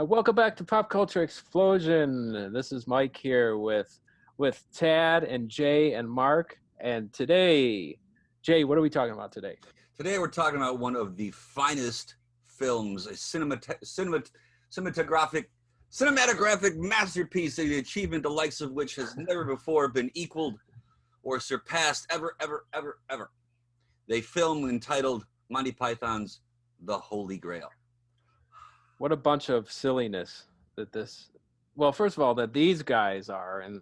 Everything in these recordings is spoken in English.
Welcome back to Pop Culture Explosion. This is Mike here with Tad and Jay and Mark. And today, Jay, what are we talking about today? Today we're talking about one of the finest films, a cinematographic masterpiece, the achievement the likes of which has never before been equaled or surpassed ever. The film entitled Monty Python's The Holy Grail. What a bunch of silliness that this. Well, first of all, that these guys are in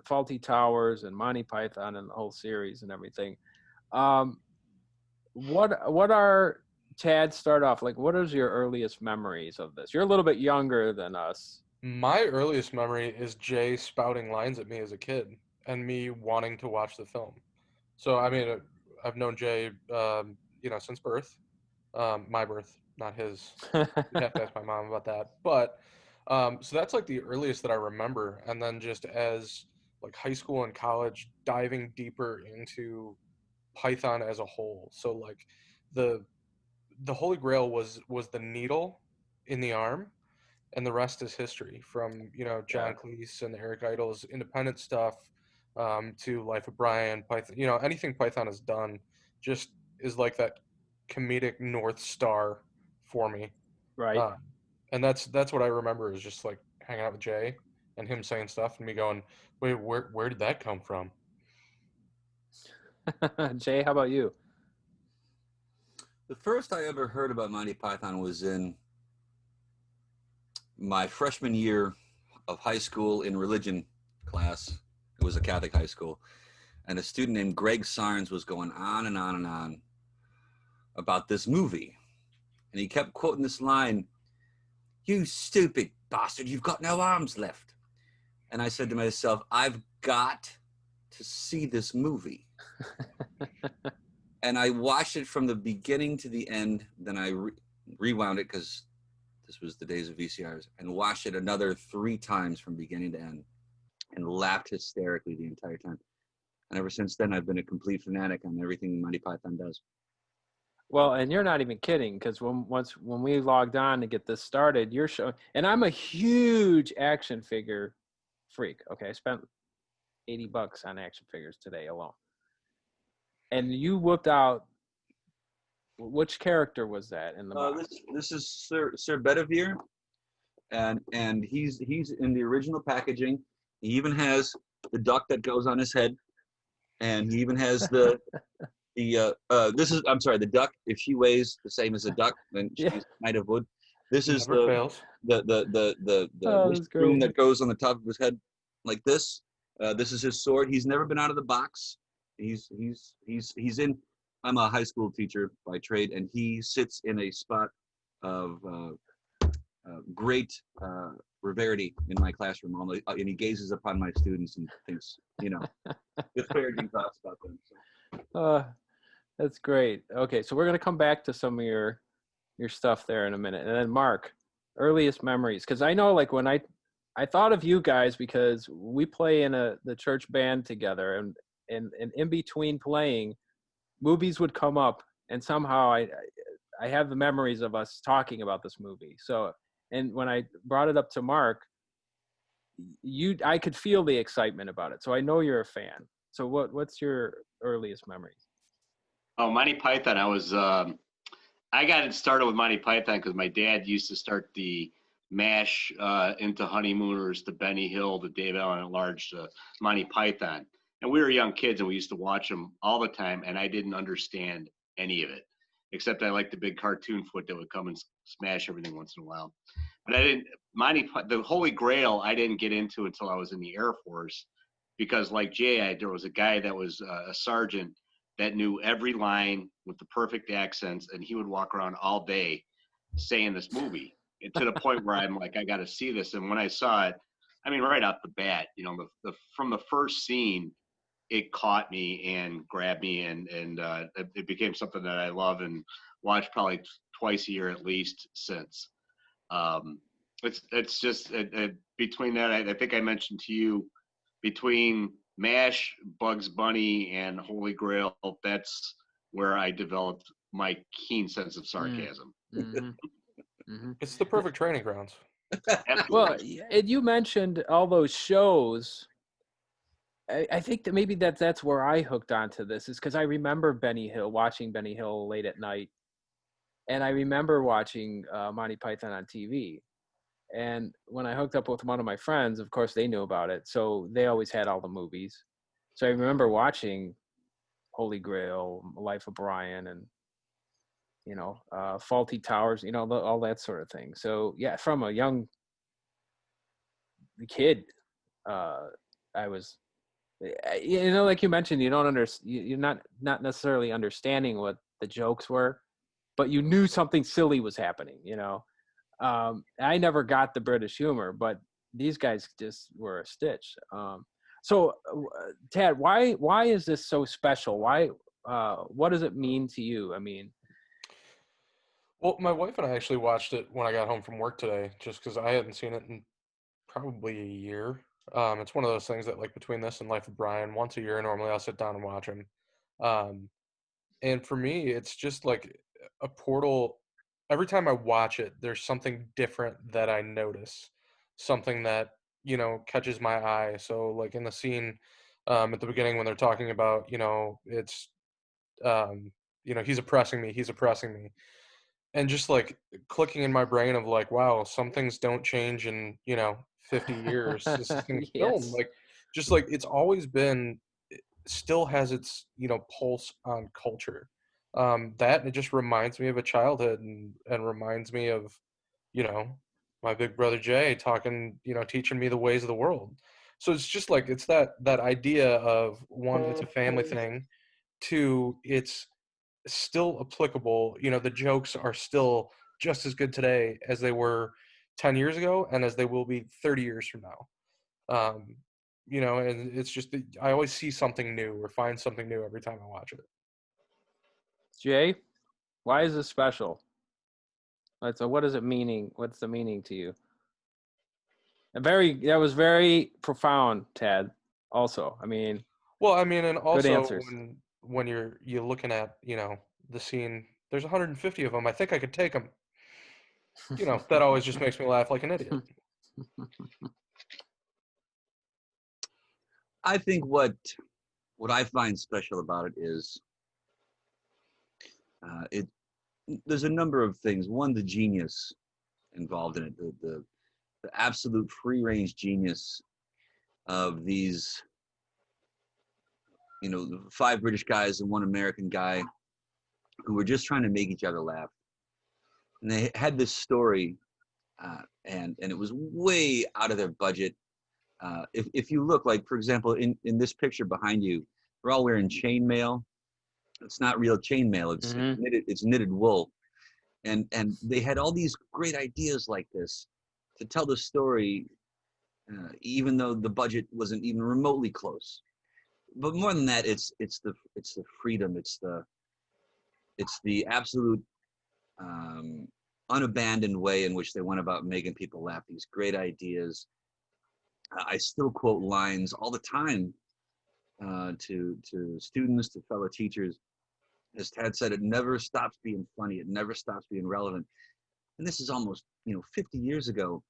Faulty Towers and Monty Python and the whole series and everything. What are Tad? Start off like. What is your earliest memories of this? You're a little bit younger than us. My earliest memory is Jay spouting lines at me as a kid and me wanting to watch the film. So, I mean, I've known Jay, since birth. My birth, not his. You'd have to ask my mom about that. But, so that's like the earliest that I remember. And then just as like high school and college, diving deeper into Python as a whole. So like the Holy Grail was the needle in the arm, and the rest is history. From John Cleese and Eric Idle's independent stuff to Life of Brian, Python. Anything Python has done just is like that comedic North Star for me. Right. And that's what I remember is just like hanging out with Jay and him saying stuff and me going, wait, where did that come from? Jay, how about you? The first I ever heard about Monty Python was in my freshman year of high school in religion class. It was a Catholic high school. And a student named Greg Sarnes was going on and on and on about this movie. And he kept quoting this line, "You stupid bastard, you've got no arms left." And I said to myself, I've got to see this movie. And I watched it from the beginning to the end. Then I rewound it because this was the days of VCRs, and watched it another 3 times from beginning to end and laughed hysterically the entire time. And ever since then, I've been a complete fanatic on everything Monty Python does. Well, and you're not even kidding, because when we logged on to get this started, you're showing, and I'm a huge action figure freak. Okay, I spent $80 on action figures today alone. And you whipped out, which character was that in the box? This is Sir Bedivere, and he's in the original packaging. He even has the duck that goes on his head, and he even has the duck. If she weighs the same as a duck, then she's made of wood. This is the broom that goes on the top of his head like this. This is his sword. He's never been out of the box. He's in. I'm a high school teacher by trade, and he sits in a spot of great rarity in my classroom, and he gazes upon my students and thinks, disparaging thoughts about them. So. That's great. Okay, so we're gonna come back to some of your stuff there in a minute, and then Mark, earliest memories, because I know like when I thought of you guys because we play in the church band together, and in between playing, movies would come up, and somehow I have the memories of us talking about this movie. So, and when I brought it up to Mark, I could feel the excitement about it. So I know you're a fan. So what's your earliest memories? Oh, Monty Python. I got it started with Monty Python because my dad used to start the MASH into Honeymooners, the Benny Hill, the Dave Allen at Large, Monty Python. And we were young kids, and we used to watch them all the time, and I didn't understand any of it, except I liked the big cartoon foot that would come and smash everything once in a while. But the Holy Grail, I didn't get into until I was in the Air Force, because like Jay, there was a guy that was a sergeant that knew every line with the perfect accents, and he would walk around all day saying this movie, and to the point where I'm like, I got to see this. And when I saw it, I mean, right off the bat, from the first scene, it caught me and grabbed me, and it became something that I love and watch probably twice a year at least since. It's just between that, I think I mentioned to you, between MASH, Bugs Bunny, and Holy Grail, that's where I developed my keen sense of sarcasm. Mm-hmm. Mm-hmm. It's the perfect training grounds. Well, Absolutely. and you mentioned all those shows. I think that maybe that's where I hooked onto this is because I remember watching Benny Hill late at night, and I remember watching Monty Python on TV. And when I hooked up with one of my friends, of course they knew about it, so they always had all the movies. So I remember watching Holy Grail, Life of Brian, and Faulty Towers, all that sort of thing. So yeah, from a young kid, uh, I was, like you mentioned, you don't you're not necessarily understanding what the jokes were, but you knew something silly was happening. I never got the British humor, but these guys just were a stitch. So, Tad, why is this so special? Why? What does it mean to you? I mean, Well, my wife and I actually watched it when I got home from work today, just because I hadn't seen it in probably a year. It's one of those things that, like, between this and Life of Brian, once a year, normally I'll sit down and watch them. Um, and for me, it's just like a portal. Every time I watch it, there's something different that I notice, something that, catches my eye. So, like in the scene at the beginning when they're talking about, it's, he's oppressing me. And just like clicking in my brain of like, wow, some things don't change in 50 years. This is in film, yes, like, just like it's always been, it still has its pulse on culture. That, and it just reminds me of a childhood, and reminds me of you know my big brother Jay talking, teaching me the ways of the world. So it's just like, it's that idea of, one, it's a family thing. Two, it's still applicable. The jokes are still just as good today as they were 10 years ago, and as they will be 30 years from now. Um, and it's just, I always see something new or find something new every time I watch it. Jay, why is this special? So, what is it meaning? What's the meaning to you? That was very profound, Tad. Also, I mean, Well, I mean, and good also answers. when you're looking at, the scene, there's 150 of them. I think I could take them. That always just makes me laugh like an idiot. I think what I find special about it is it. There's a number of things. One, the genius involved in it, the absolute free range genius of these, 5 British guys and 1 American guy who were just trying to make each other laugh. And they had this story, and it was way out of their budget. If you look, like, for example, in this picture behind you, they're all wearing chainmail. It's not real chainmail. Mm-hmm. It's knitted wool. And they had all these great ideas like this to tell the story, even though the budget wasn't even remotely close. But more than that, it's the freedom. It's the absolute unabandoned way in which they went about making people laugh. These great ideas. I still quote lines all the time to students, to fellow teachers. As Tad said, it never stops being funny. It never stops being relevant. And this is almost 50 years ago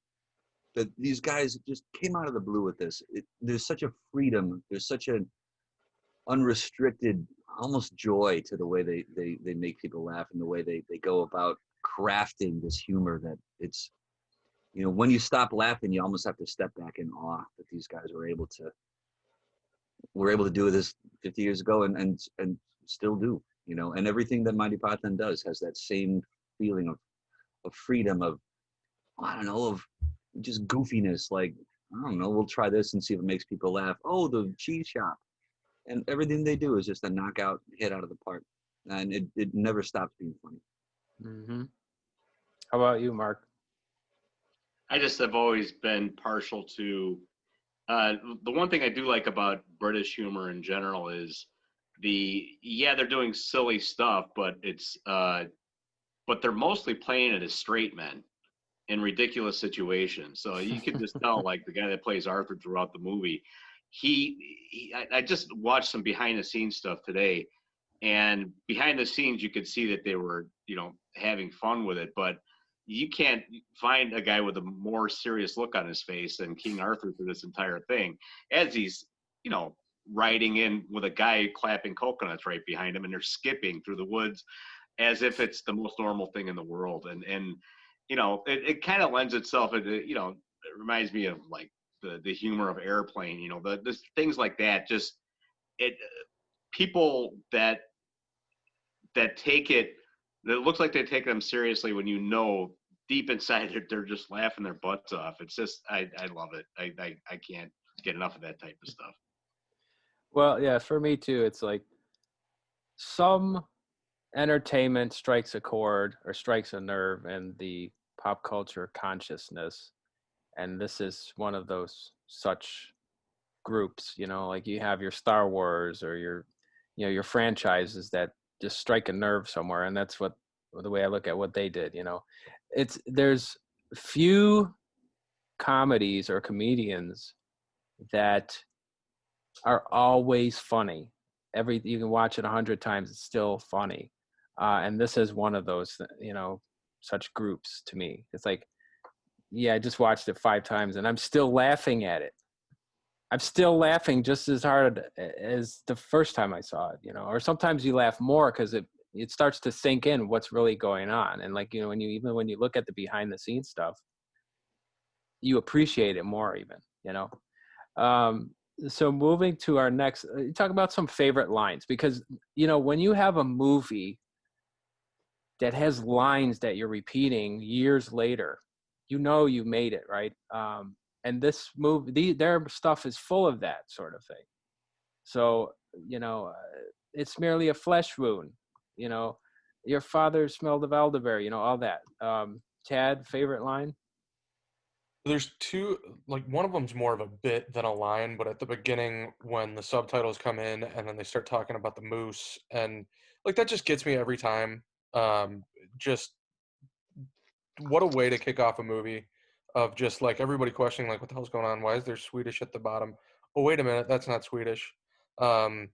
that these guys just came out of the blue with this. There's such a freedom. There's such an unrestricted, almost joy to the way they make people laugh, and the way they go about crafting this humor, that it's, when you stop laughing, you almost have to step back in awe that these guys were able to do this 50 years ago, and still do, and everything that Monty Python does has that same feeling of freedom, of, I don't know, of just goofiness. Like, I don't know, we'll try this and see if it makes people laugh. Oh, the cheese shop. And everything they do is just a knockout hit out of the park. And it never stops being funny. Mm-hmm. How about you, Mark? I just have always been partial to the one thing I do like about British humor in general is they're doing silly stuff, but but they're mostly playing it as straight men in ridiculous situations. So you can just tell, like the guy that plays Arthur throughout the movie, I just watched some behind the scenes stuff today, and behind the scenes you could see that they were, having fun with it. But you can't find a guy with a more serious look on his face than King Arthur through this entire thing, as he's, you know, riding in with a guy clapping coconuts right behind him, and they're skipping through the woods as if it's the most normal thing in the world. And you know, it kind of lends itself into, you know, it reminds me of like the humor of Airplane, you know, the things like that. Just it people that take it looks like they take them seriously when, you know, deep inside it they're just laughing their butts off. It's just I love it. I can't get enough of that type of stuff. Well, yeah, for me too. It's like some entertainment strikes a chord or strikes a nerve in the pop culture consciousness, and this is one of those such groups. You know, like you have your Star Wars or your, you know, your franchises that just strike a nerve somewhere, and that's what the way I look at what they did. You know, there's few comedies or comedians that are always funny. You can watch it 100 times, it's still funny. And this is one of those, you know, such groups to me. It's like, yeah, I just watched it 5 times and I'm still laughing at it. I'm still laughing just as hard as the first time I saw it, you know. Or sometimes you laugh more because it starts to sink in what's really going on. And like, you know, when you look at the behind the scenes stuff, you appreciate it more even, you know. So moving to our next, talk about some favorite lines, because, you know, when you have a movie that has lines that you're repeating years later, you know, you made it, right? And this movie, their stuff is full of that sort of thing. So, you know, it's merely a flesh wound, you know, your father smelled of elderberry, you know, all that. Chad, favorite line? There's two, like one of them's more of a bit than a line, but at the beginning when the subtitles come in and then they start talking about the moose, and like that just gets me every time. Just what a way to kick off a movie, of just like everybody questioning like what the hell's going on? Why is there Swedish at the bottom? Oh, wait a minute, that's not Swedish. Um,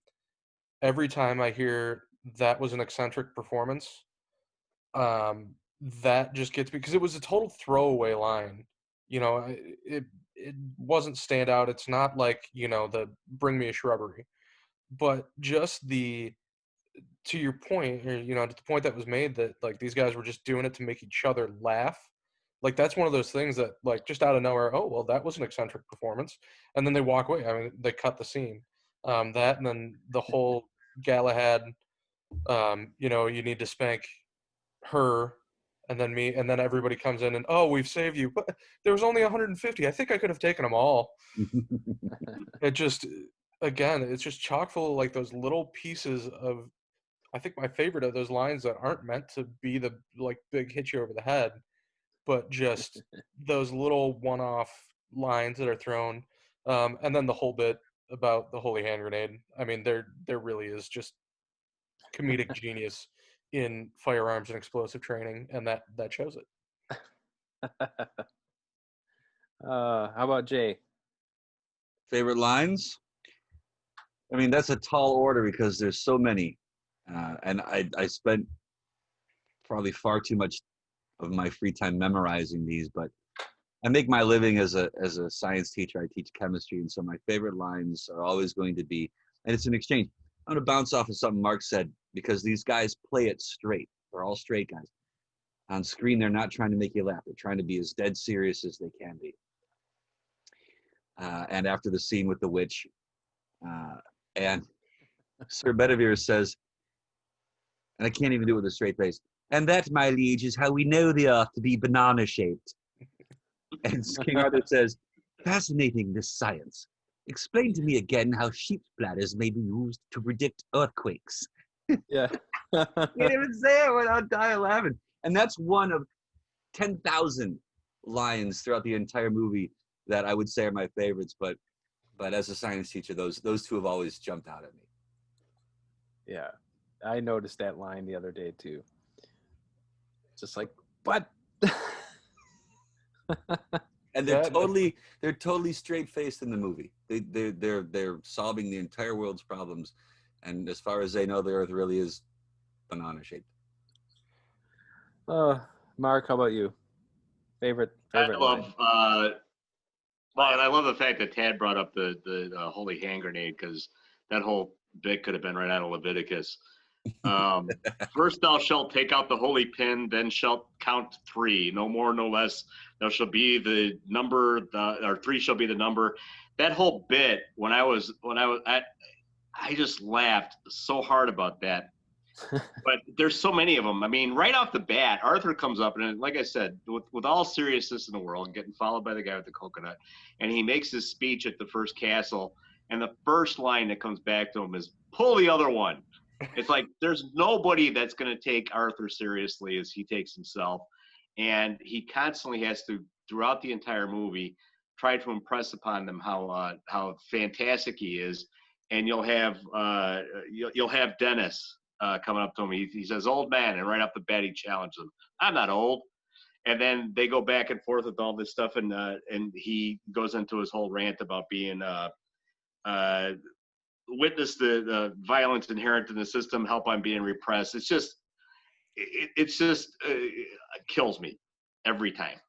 every time I hear that was an eccentric performance, um, that just gets me, because it was a total throwaway line. You know, it wasn't stand out. It's not like, you know, the bring me a shrubbery, but just the, to your point, or, you know, to the point that was made, that like these guys were just doing it to make each other laugh. Like that's one of those things that like just out of nowhere, oh well, that was an eccentric performance, and then they walk away. I mean, they cut the scene. That, and then the whole Galahad, you know, you need to spank her, and then me, and then everybody comes in and, oh, we've saved you, but there was only 150. I think I could have taken them all. It just, again, it's just chock full of like those little pieces of, I think my favorite of those lines that aren't meant to be the like big hit you over the head, but just those little one-off lines that are thrown. And then the whole bit about the holy hand grenade. I mean, there really is just comedic genius in firearms and explosive training, and that shows it. How about Jay? Favorite lines? I mean, that's a tall order because there's so many. And I spent probably far too much of my free time memorizing these, but I make my living as a science teacher. I teach chemistry, and so my favorite lines are always going to be, and it's an exchange. I'm going to bounce off of something Mark said, because these guys play it straight. They're all straight guys. On screen, they're not trying to make you laugh. They're trying to be as dead serious as they can be. And after the scene with the witch, and Sir Bedivere says, and I can't even do it with a straight face, and that, my liege, is how we know the earth to be banana-shaped. And King Arthur says, fascinating, this science. Explain to me again how sheep's bladders may be used to predict earthquakes. Yeah. Can't even say it without dying laughing. And that's one of 10,000 lines throughout the entire movie that I would say are my favorites. But as a science teacher, those two have always jumped out at me. Yeah, I noticed that line the other day too. Just like, what? And they're totally straight faced in the movie. They're solving the entire world's problems, and as far as they know, the Earth really is banana shaped. Mark, how about you? Favorite I line. love, well, and I love the fact that Tad brought up the holy hand grenade, because that whole bit could have been right out of Leviticus. First thou shalt take out the holy pin, then shalt count 3, no more, no less. Thou shall be the number, or 3 shall be the number. That whole bit, I just laughed so hard about that. But there's so many of them. I mean, right off the bat, Arthur comes up, and like I said, with all seriousness in the world, getting followed by the guy with the coconut, and he makes his speech at the first castle, and the first line that comes back to him is, pull the other one. It's like there's nobody that's going to take Arthur seriously as he takes himself, and he constantly has to, throughout the entire movie, try to impress upon them how fantastic he is. And you'll have Dennis coming up to him. He says, "Old man," and right off the bat he challenges him. "I'm not old." And then they go back and forth with all this stuff, and he goes into his whole rant about being witness the violence inherent in the system, help on being repressed. It's just it kills me every time.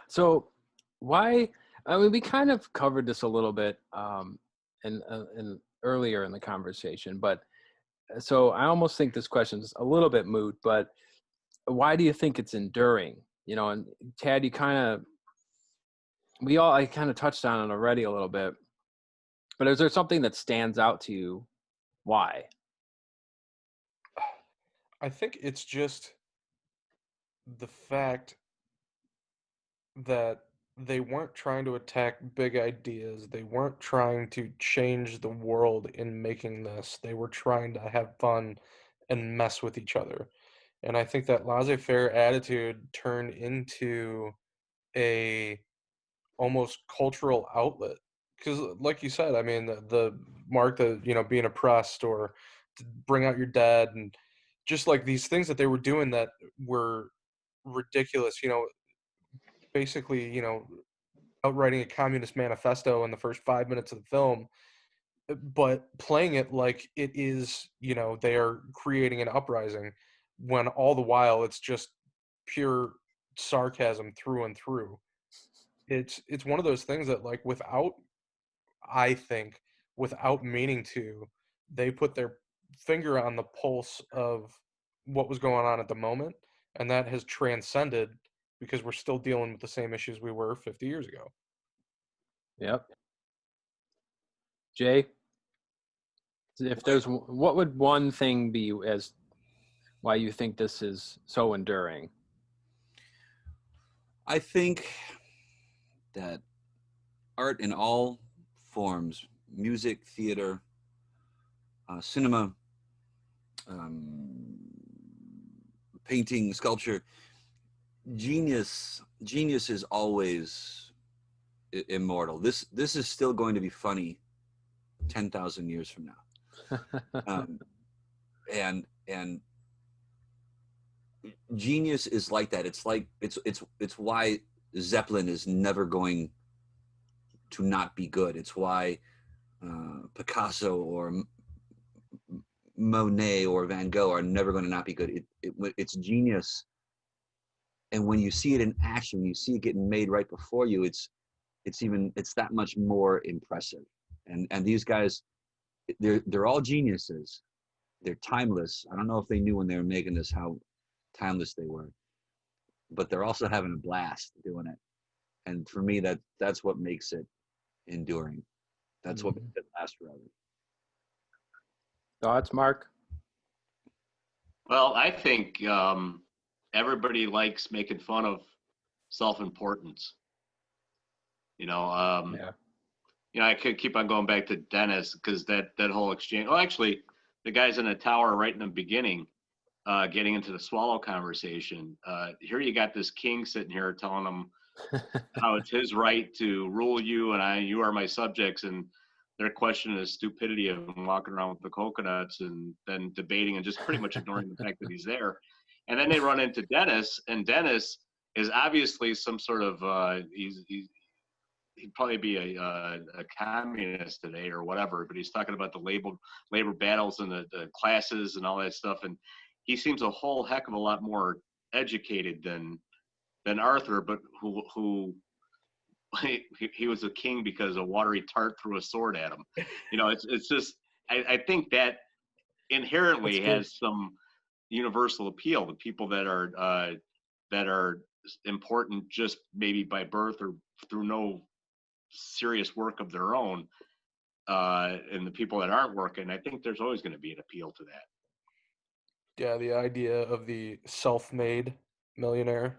So why? I mean, we kind of covered this a little bit in earlier in the conversation, but so I almost think this question is a little bit moot. But why do you think it's enduring? You know, and Tad, I kind of touched on it already a little bit. But is there something that stands out to you? Why? I think it's just the fact that they weren't trying to attack big ideas. They weren't trying to change the world in making this. They were trying to have fun and mess with each other. And I think that laissez-faire attitude turned into a almost cultural outlet. Because, like you said, I mean, the mark that, being oppressed, or to bring out your dead, and just like these things that they were doing that were ridiculous, basically, outwriting a communist manifesto in the first 5 minutes of the film, but playing it like it is, they are creating an uprising, when all the while it's just pure sarcasm through and through. It's one of those things that, like, I think, without meaning to, they put their finger on the pulse of what was going on at the moment, and that has transcended, because we're still dealing with the same issues we were 50 years ago. Yep. Jay, if there's, what would one thing be as why you think this is so enduring? I think that art in all forms, music, theater, cinema, painting, sculpture, genius is always immortal. This is still going to be funny 10,000 years from now. And genius is like that. It's like it's why Zeppelin is never going to not be good. It's why Picasso or Monet or Van Gogh are never going to not be good. It's genius, and when you see it in action, when you see it getting made right before you, it's that much more impressive. And these guys, they're all geniuses. They're timeless. I don't know if they knew when they were making this how timeless they were, but they're also having a blast doing it. And for me, that's what makes it enduring. That's what makes it last forever. Thoughts, Mark? Well, I think everybody likes making fun of self-importance. Yeah. I could keep on going back to Dennis, because that whole exchange. Well, actually, the guys in the tower right in the beginning, getting into the swallow conversation. Here you got this king sitting here telling them how it's his right to rule you, and you are my subjects, and they're questioning the stupidity of him walking around with the coconuts, and then debating and just pretty much ignoring the fact that he's there. And then they run into Dennis, and Dennis is obviously some sort of he'd probably be a communist today or whatever, but he's talking about the labor battles and the classes and all that stuff, and he seems a whole heck of a lot more educated than Arthur, but who he was a king because a watery tart threw a sword at him. You know, it's just I think that inherently has some universal appeal. The people that are important just maybe by birth or through no serious work of their own, and the people that aren't working, I think there's always going to be an appeal to that. Yeah, the idea of the self-made millionaire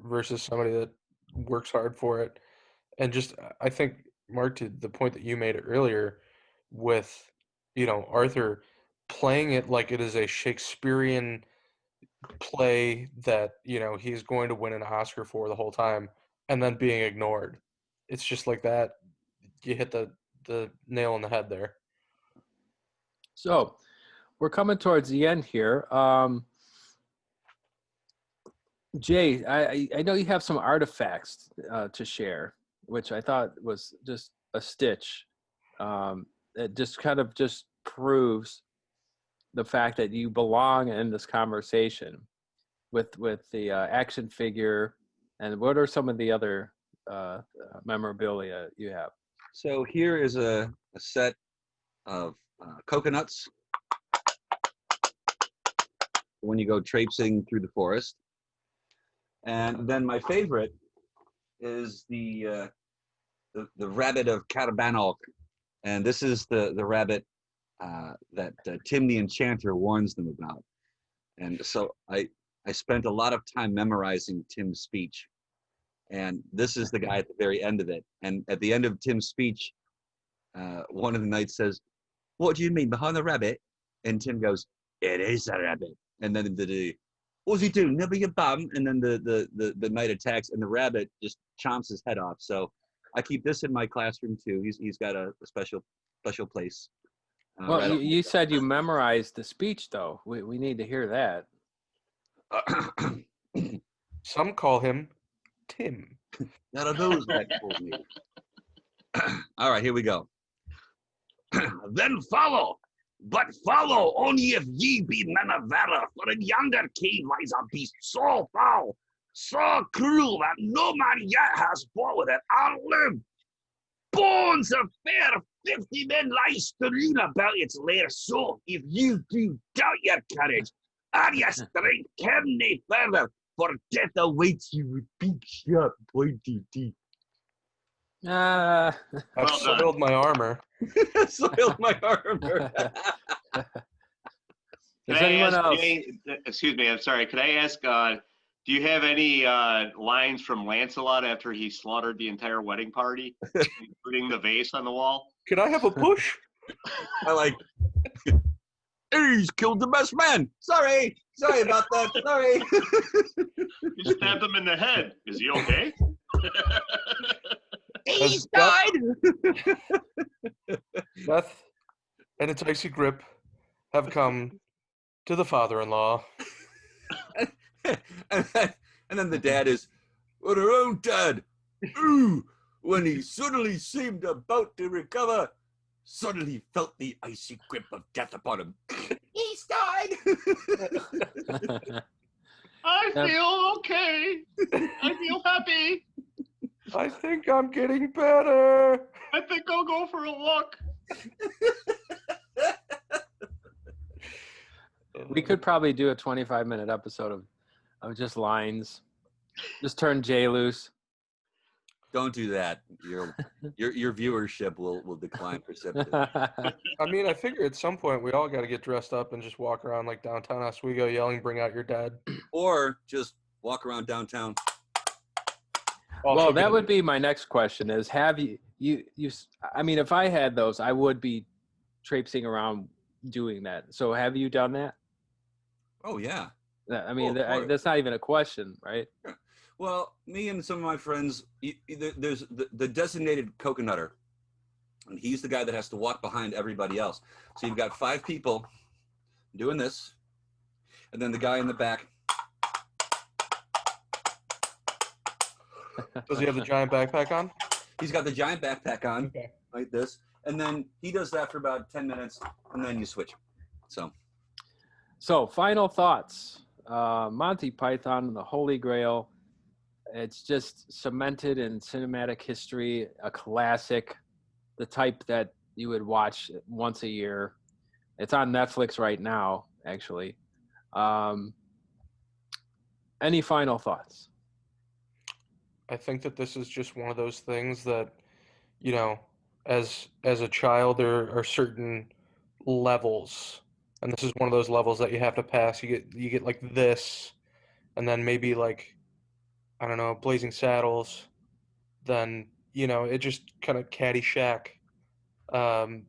versus somebody that works hard for it. And just, I think, Mark, to the point that you made earlier with, Arthur playing it like it is a Shakespearean play that, he's going to win an Oscar for the whole time and then being ignored. It's just like that. You hit the nail on the head there. So we're coming towards the end here. Jay, I know you have some artifacts to share, which I thought was just a stitch. It just kind of just proves the fact that you belong in this conversation with the action figure. And what are some of the other memorabilia you have? So here is a set of coconuts when you go traipsing through the forest. And then my favorite is the rabbit of Carabanok. And this is the rabbit that Tim the Enchanter warns them about. And so I spent a lot of time memorizing Tim's speech. And this is the guy at the very end of it. And at the end of Tim's speech, one of the knights says, "What do you mean, behind the rabbit?" And Tim goes, "It is a rabbit." And then what's he doing? Nibble your bum. And then the knight attacks, and the rabbit just chomps his head off. So I keep this in my classroom too. He's got a special place. Well, you said you memorized the speech, though. We need to hear that. Some call him Tim. None of those that told me. All right, here we go. Then follow, but follow only if ye be men of valor, for in yonder cave lies a beast so foul, so cruel that no man yet has fought with it and lived. Bones of fair 50 men lie strewn about its lair, so if you do doubt your courage and your strength, come no further, for death awaits you with big sharp pointy teeth. I've soiled my armor. Soiled my armor. Does anyone else? Excuse me, I'm sorry. Could I ask, do you have any lines from Lancelot after he slaughtered the entire wedding party, including the vase on the wall? Could I have a push? I like, he's killed the best man. Sorry about that. Sorry. You stabbed him in the head. Is he okay? He's died. Death and its icy grip have come to the father-in-law. and then the dad is, "What our own dad? Ooh!" When he suddenly seemed about to recover, suddenly felt the icy grip of death upon him. He's died. I feel okay. I feel happy. I think I'm getting better. I think I'll go for a walk. We could probably do a 25-minute episode of just lines. Just turn Jay loose. Don't do that. Your viewership will decline precipitously. I mean, I figure at some point we all got to get dressed up and just walk around like downtown Oswego yelling, "Bring out your dad." Or just walk around downtown. Well, that would be my next question is, have you I mean, if I had those, I would be traipsing around doing that. So have you done that? Oh, yeah. I mean, Well, that's not even a question, right? Well, me and some of my friends, there's the designated coconutter, and he's the guy that has to walk behind everybody else. So you've got 5 people doing this, and then the guy in the back. Does he have the giant backpack on? He's got the giant backpack on, Okay. like this, and then he does that for about 10 minutes, and then you switch. So So final thoughts. Monty Python and the Holy Grail. It's just cemented in cinematic history, a classic, the type that you would watch once a year. It's on Netflix right now, actually. Um, any final thoughts? I think that this is just one of those things that, you know, as a child, there are certain levels, and this is one of those levels that you have to pass. You get like this, and then maybe like, I don't know, Blazing Saddles. Then it just kind of Caddyshack. Um,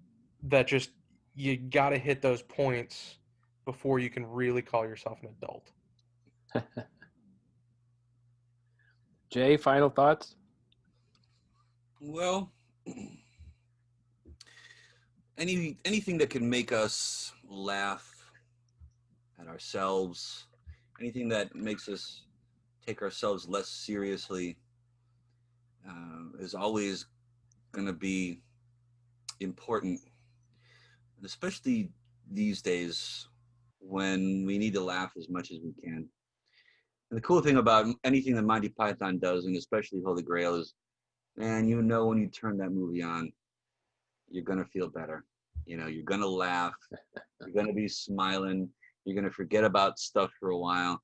that just you got to hit those points before you can really call yourself an adult. Jay, final thoughts? Well, anything that can make us laugh at ourselves, anything that makes us take ourselves less seriously, is always going to be important, and especially these days when we need to laugh as much as we can. And the cool thing about anything that Monty Python does, and especially Holy Grail, is, man, when you turn that movie on, you're going to feel better. You're going to laugh. You're going to be smiling. You're going to forget about stuff for a while.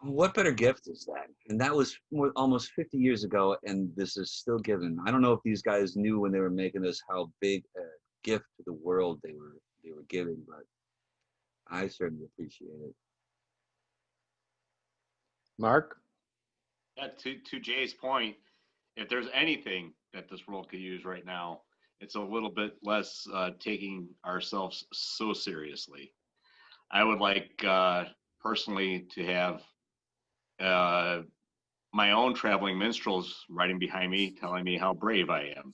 What better gift is that? And that was almost 50 years ago, and this is still given. I don't know if these guys knew when they were making this how big a gift to the world they were giving, but I certainly appreciate it. Mark? Yeah, to Jay's point, if there's anything that this world could use right now, it's a little bit less taking ourselves so seriously. I would like personally to have my own traveling minstrels riding behind me, telling me how brave I am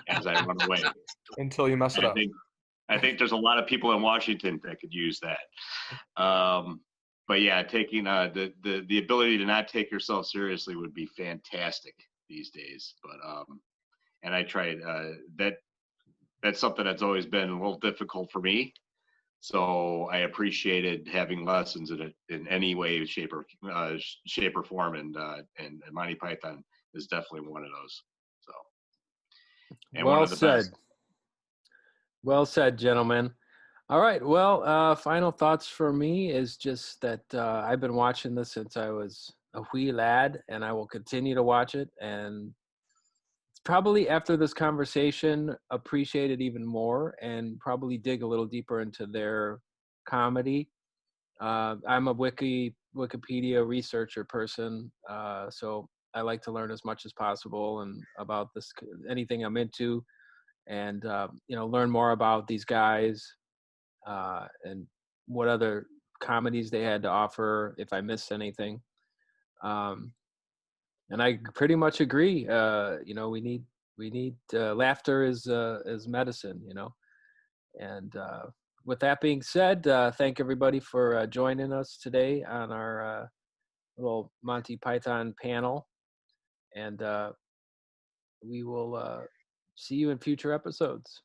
as I run away. Until you mess it up. I think there's a lot of people in Washington that could use that. But yeah, taking the ability to not take yourself seriously would be fantastic these days. But and I tried that's something that's always been a little difficult for me. So I appreciated having lessons in it in any way, shape or form, and Monty Python is definitely one of those. So and one Well of the said. best. Well said, gentlemen. All right. Well, final thoughts for me is just that I've been watching this since I was a wee lad, and I will continue to watch it. And it's probably after this conversation, appreciate it even more, and probably dig a little deeper into their comedy. I'm a Wikipedia researcher person, so I like to learn as much as possible and about this anything I'm into, and learn more about these guys and what other comedies they had to offer if I missed anything. And I pretty much agree. We need laughter is medicine. And with that being said, thank everybody for joining us today on our little Monty Python panel, and we will see you in future episodes.